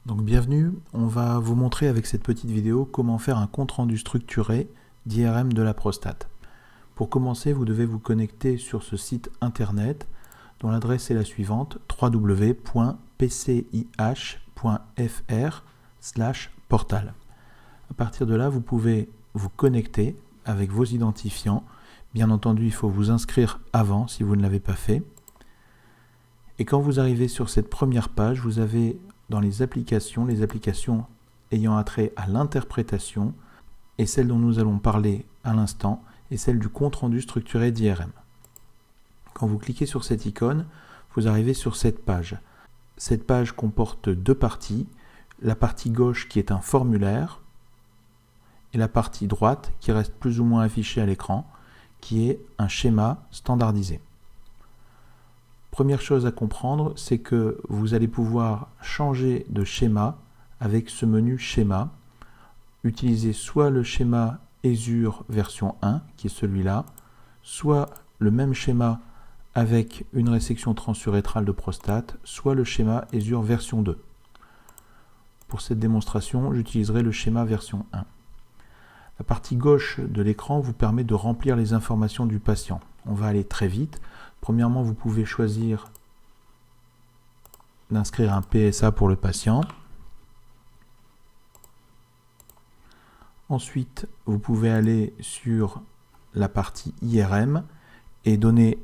Donc bienvenue, on va vous montrer avec cette petite vidéo comment faire un compte-rendu structuré d'IRM de la prostate. Pour commencer, vous devez vous connecter sur ce site internet dont l'adresse est la suivante: www.pcih.fr/portal. À partir de là, vous pouvez vous connecter avec vos identifiants. Bien entendu, il faut vous inscrire avant si vous ne l'avez pas fait. Et quand vous arrivez sur cette première page, vous avez dans les applications ayant attrait à l'interprétation, et celle dont nous allons parler à l'instant est celle du compte-rendu structuré d'IRM. Quand vous cliquez sur cette icône, vous arrivez sur cette page. Cette page comporte deux parties, la partie gauche qui est un formulaire, et la partie droite qui reste plus ou moins affichée à l'écran, qui est un schéma standardisé. Première chose à comprendre, c'est que vous allez pouvoir changer de schéma avec ce menu schéma. Utiliser soit le schéma ESUR version 1, qui est celui-là, soit le même schéma avec une résection transurétrale de prostate, soit le schéma ESUR version 2. Pour cette démonstration, j'utiliserai le schéma version 1. La partie gauche de l'écran vous permet de remplir les informations du patient. On va aller très vite. Premièrement, vous pouvez choisir d'inscrire un PSA pour le patient. Ensuite, vous pouvez aller sur la partie IRM et donner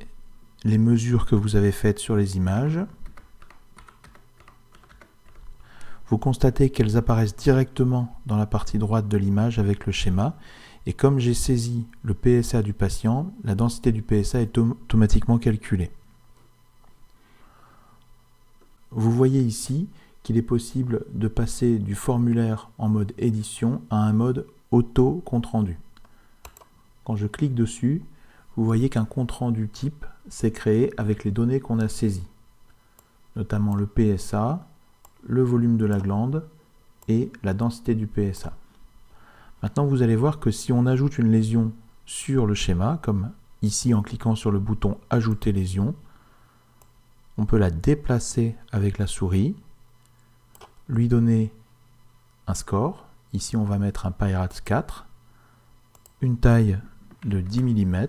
les mesures que vous avez faites sur les images. Vous constatez qu'elles apparaissent directement dans la partie droite de l'image avec le schéma. Et comme j'ai saisi le PSA du patient, la densité du PSA est automatiquement calculée. Vous voyez ici qu'il est possible de passer du formulaire en mode édition à un mode auto compte-rendu. Quand je clique dessus, vous voyez qu'un compte-rendu type s'est créé avec les données qu'on a saisies, notamment le PSA, le volume de la glande et la densité du PSA. Maintenant, vous allez voir que si on ajoute une lésion sur le schéma, comme ici en cliquant sur le bouton « Ajouter lésion », on peut la déplacer avec la souris, lui donner un score. Ici, on va mettre un PI-RADS 4, une taille de 10 mm.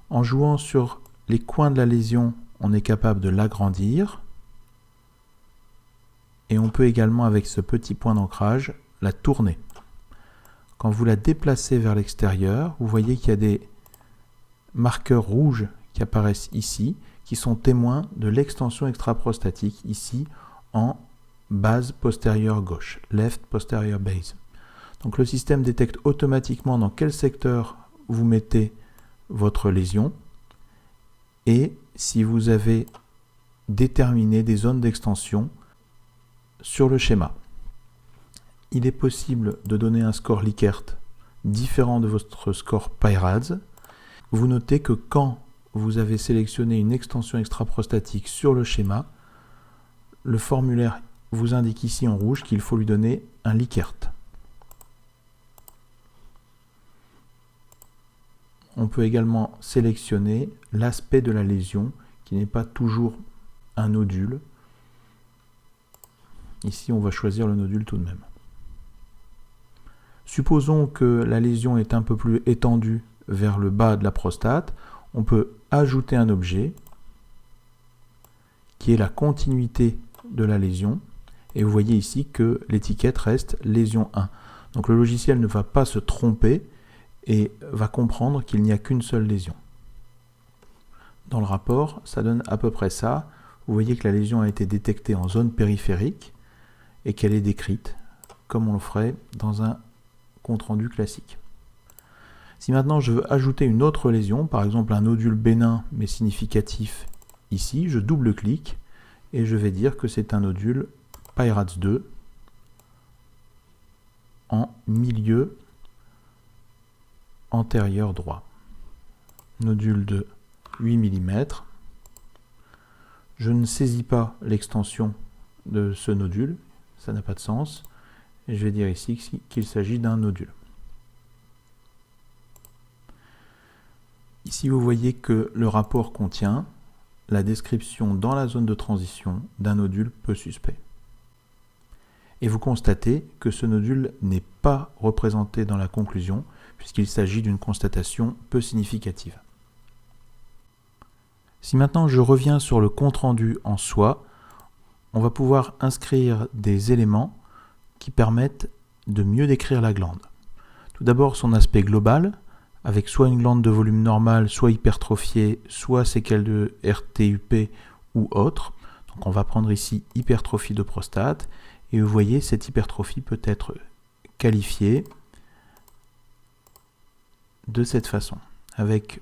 En jouant sur les coins de la lésion, on est capable de l'agrandir. Et on peut également, avec ce petit point d'ancrage, la tourner. Quand vous la déplacez vers l'extérieur, vous voyez qu'il y a des marqueurs rouges qui apparaissent ici, qui sont témoins de l'extension extraprostatique, ici en base postérieure gauche, left posterior base. Donc le système détecte automatiquement dans quel secteur vous mettez votre lésion et si vous avez déterminé des zones d'extension sur le schéma. Il est possible de donner un score Likert différent de votre score PI-RADS. Vous notez que quand vous avez sélectionné une extension extraprostatique sur le schéma, le formulaire vous indique ici en rouge qu'il faut lui donner un Likert. On peut également sélectionner l'aspect de la lésion qui n'est pas toujours un nodule. Ici, on va choisir le nodule tout de même. Supposons que la lésion est un peu plus étendue vers le bas de la prostate. On peut ajouter un objet qui est la continuité de la lésion. Et vous voyez ici que l'étiquette reste lésion 1. Donc le logiciel ne va pas se tromper et va comprendre qu'il n'y a qu'une seule lésion. Dans le rapport, ça donne à peu près ça. Vous voyez que la lésion a été détectée en zone périphérique et qu'elle est décrite comme on le ferait dans un compte-rendu classique. Si maintenant je veux ajouter une autre lésion, par exemple un nodule bénin mais significatif ici, je double-clique et je vais dire que c'est un nodule PI-RADS 2 en milieu antérieur droit. Nodule de 8 mm. Je ne saisis pas l'extension de ce nodule, ça n'a pas de sens. Et je vais dire ici qu'il s'agit d'un nodule. Ici, vous voyez que le rapport contient la description dans la zone de transition d'un nodule peu suspect. et vous constatez que ce nodule n'est pas représenté dans la conclusion puisqu'il s'agit d'une constatation peu significative. Si maintenant je reviens sur le compte-rendu en soi, on va pouvoir inscrire des éléments qui permettent de mieux décrire la glande. Tout d'abord son aspect global, avec soit une glande de volume normal, soit hypertrophiée, soit séquelles de RTUP ou autre. Donc on va prendre ici hypertrophie de prostate, et vous voyez cette hypertrophie peut être qualifiée de cette façon, avec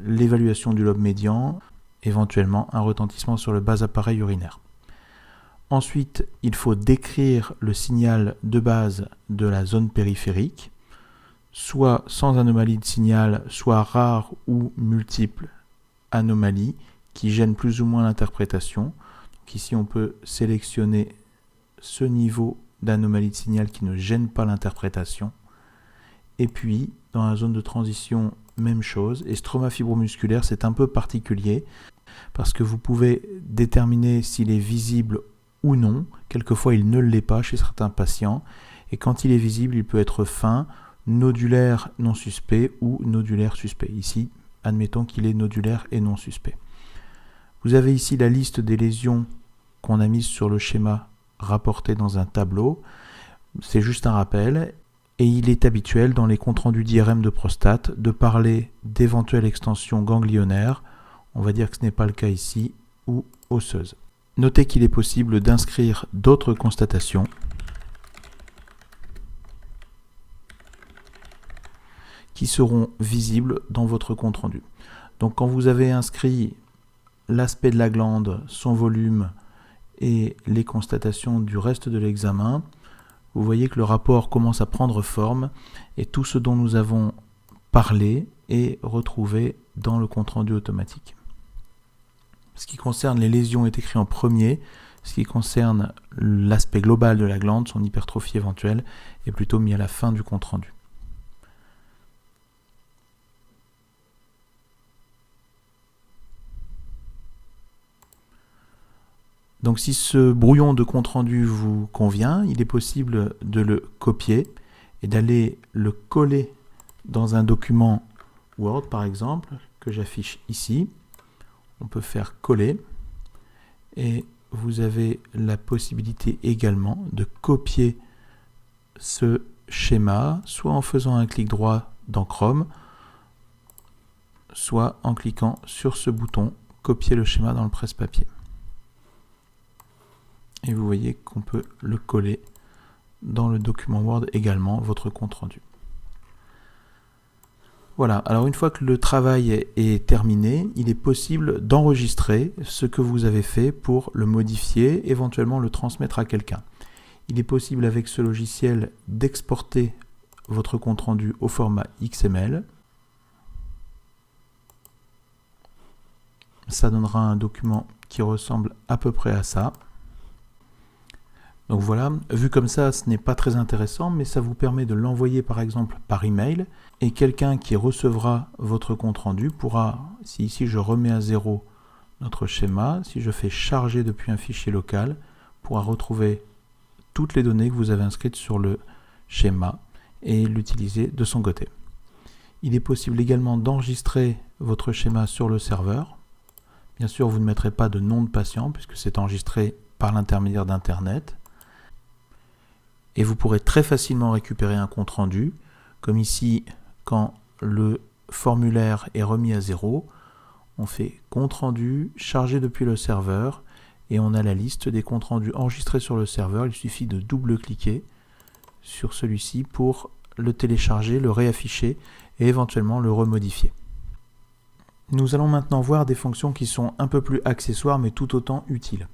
l'évaluation du lobe médian, éventuellement un retentissement sur le bas appareil urinaire. Ensuite, il faut décrire le signal de base de la zone périphérique, soit sans anomalie de signal, soit rare ou multiple anomalies qui gênent plus ou moins l'interprétation. Donc ici, on peut sélectionner ce niveau d'anomalie de signal qui ne gêne pas l'interprétation. Et puis, dans la zone de transition, même chose. Et stroma fibromusculaire, c'est un peu particulier parce que vous pouvez déterminer s'il est visible ou non. Quelquefois, il ne l'est pas chez certains patients. Et quand il est visible, il peut être fin, nodulaire non suspect ou nodulaire suspect. Ici, admettons qu'il est nodulaire et non suspect. Vous avez ici la liste des lésions qu'on a mises sur le schéma rapporté dans un tableau. C'est juste un rappel. Et il est habituel dans les comptes rendus d'IRM de prostate de parler d'éventuelles extensions ganglionnaires, on va dire que ce n'est pas le cas ici, ou osseuses. Notez qu'il est possible d'inscrire d'autres constatations qui seront visibles dans votre compte rendu. Donc quand vous avez inscrit l'aspect de la glande, son volume et les constatations du reste de l'examen, vous voyez que le rapport commence à prendre forme et tout ce dont nous avons parlé est retrouvé dans le compte-rendu automatique. Ce qui concerne les lésions est écrit en premier, ce qui concerne l'aspect global de la glande, son hypertrophie éventuelle, est plutôt mis à la fin du compte-rendu. Donc si ce brouillon de compte-rendu vous convient, il est possible de le copier et d'aller le coller dans un document Word par exemple, que j'affiche ici. On peut faire coller et vous avez la possibilité également de copier ce schéma, soit en faisant un clic droit dans Chrome, soit en cliquant sur ce bouton « Copier le schéma dans le presse-papier ». Et vous voyez qu'on peut le coller dans le document Word également, votre compte rendu. Voilà, alors une fois que le travail est terminé, il est possible d'enregistrer ce que vous avez fait pour le modifier, éventuellement le transmettre à quelqu'un. Il est possible avec ce logiciel d'exporter votre compte rendu au format XML. Ça donnera un document qui ressemble à peu près à ça. Donc voilà, vu comme ça, ce n'est pas très intéressant, mais ça vous permet de l'envoyer par exemple par email, et quelqu'un qui recevra votre compte rendu pourra, si ici je remets à zéro notre schéma, si je fais charger depuis un fichier local, pourra retrouver toutes les données que vous avez inscrites sur le schéma et l'utiliser de son côté. Il est possible également d'enregistrer votre schéma sur le serveur. Bien sûr, vous ne mettrez pas de nom de patient puisque c'est enregistré par l'intermédiaire d'Internet. Et vous pourrez très facilement récupérer un compte rendu, comme ici, quand le formulaire est remis à zéro, on fait compte rendu, chargé depuis le serveur, et on a la liste des comptes rendus enregistrés sur le serveur. Il suffit de double-cliquer sur celui-ci pour le télécharger, le réafficher et éventuellement le remodifier. Nous allons maintenant voir des fonctions qui sont un peu plus accessoires mais tout autant utiles.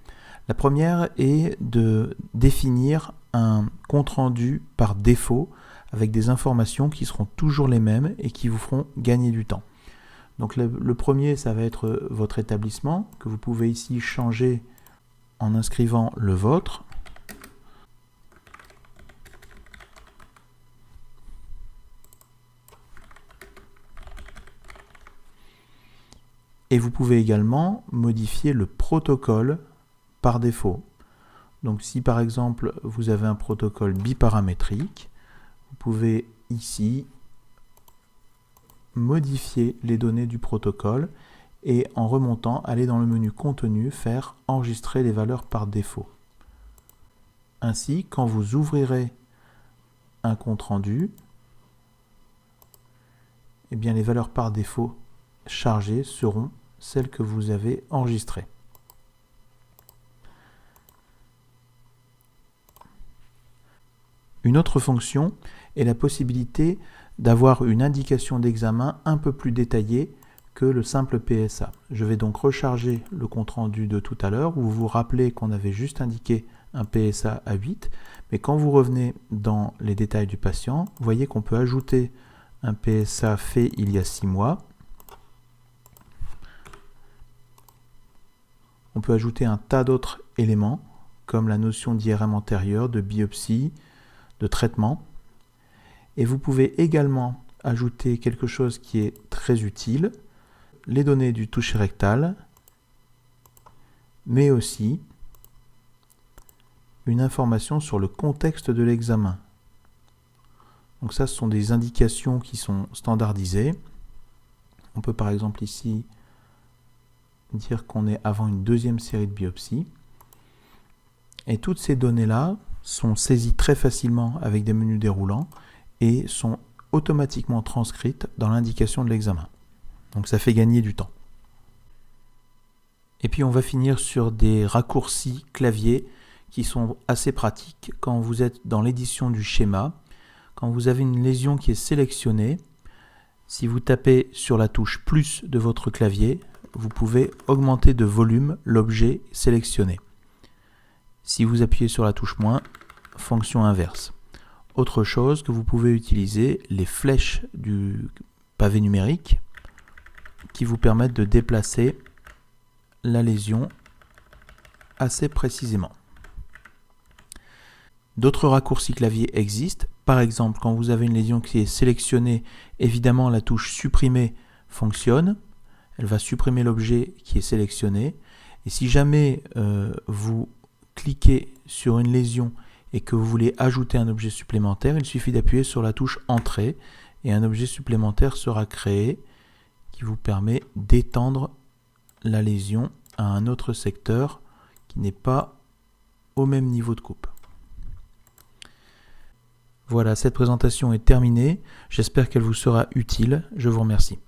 La première est de définir un compte-rendu par défaut avec des informations qui seront toujours les mêmes et qui vous feront gagner du temps. Donc le premier, ça va être votre établissement, que vous pouvez ici changer en inscrivant le vôtre. Et vous pouvez également modifier le protocole par défaut. Donc si par exemple vous avez un protocole biparamétrique, vous pouvez ici modifier les données du protocole et en remontant, aller dans le menu contenu, faire enregistrer les valeurs par défaut. Ainsi, quand vous ouvrirez un compte-rendu, eh bien les valeurs par défaut chargées seront celles que vous avez enregistrées. Une autre fonction est la possibilité d'avoir une indication d'examen un peu plus détaillée que le simple PSA. Je vais donc recharger le compte-rendu de tout à l'heure où vous vous rappelez qu'on avait juste indiqué un PSA à 8, mais quand vous revenez dans les détails du patient, vous voyez qu'on peut ajouter un PSA fait il y a 6 mois. On peut ajouter un tas d'autres éléments, comme la notion d'IRM antérieure, de biopsie, de traitement. Et vous pouvez également ajouter quelque chose qui est très utile, les données du toucher rectal, mais aussi une information sur le contexte de l'examen. Donc ça, ce sont des indications qui sont standardisées. On peut par exemple ici dire qu'on est avant une deuxième série de biopsies. Et toutes ces données-là sont saisies très facilement avec des menus déroulants et sont automatiquement transcrites dans l'indication de l'examen. Donc ça fait gagner du temps. Et puis on va finir sur des raccourcis clavier qui sont assez pratiques quand vous êtes dans l'édition du schéma. Quand vous avez une lésion qui est sélectionnée, si vous tapez sur la touche plus de votre clavier, vous pouvez augmenter de volume l'objet sélectionné. Si vous appuyez sur la touche moins, fonction inverse. Autre chose que vous pouvez utiliser, les flèches du pavé numérique qui vous permettent de déplacer la lésion assez précisément. D'autres raccourcis clavier existent. Par exemple, quand vous avez une lésion qui est sélectionnée, évidemment la touche supprimer fonctionne. Elle va supprimer l'objet qui est sélectionné. Et si jamais vous cliquez sur une lésion et que vous voulez ajouter un objet supplémentaire, il suffit d'appuyer sur la touche Entrée et un objet supplémentaire sera créé qui vous permet d'étendre la lésion à un autre secteur qui n'est pas au même niveau de coupe. Voilà, cette présentation est terminée. J'espère qu'elle vous sera utile. Je vous remercie.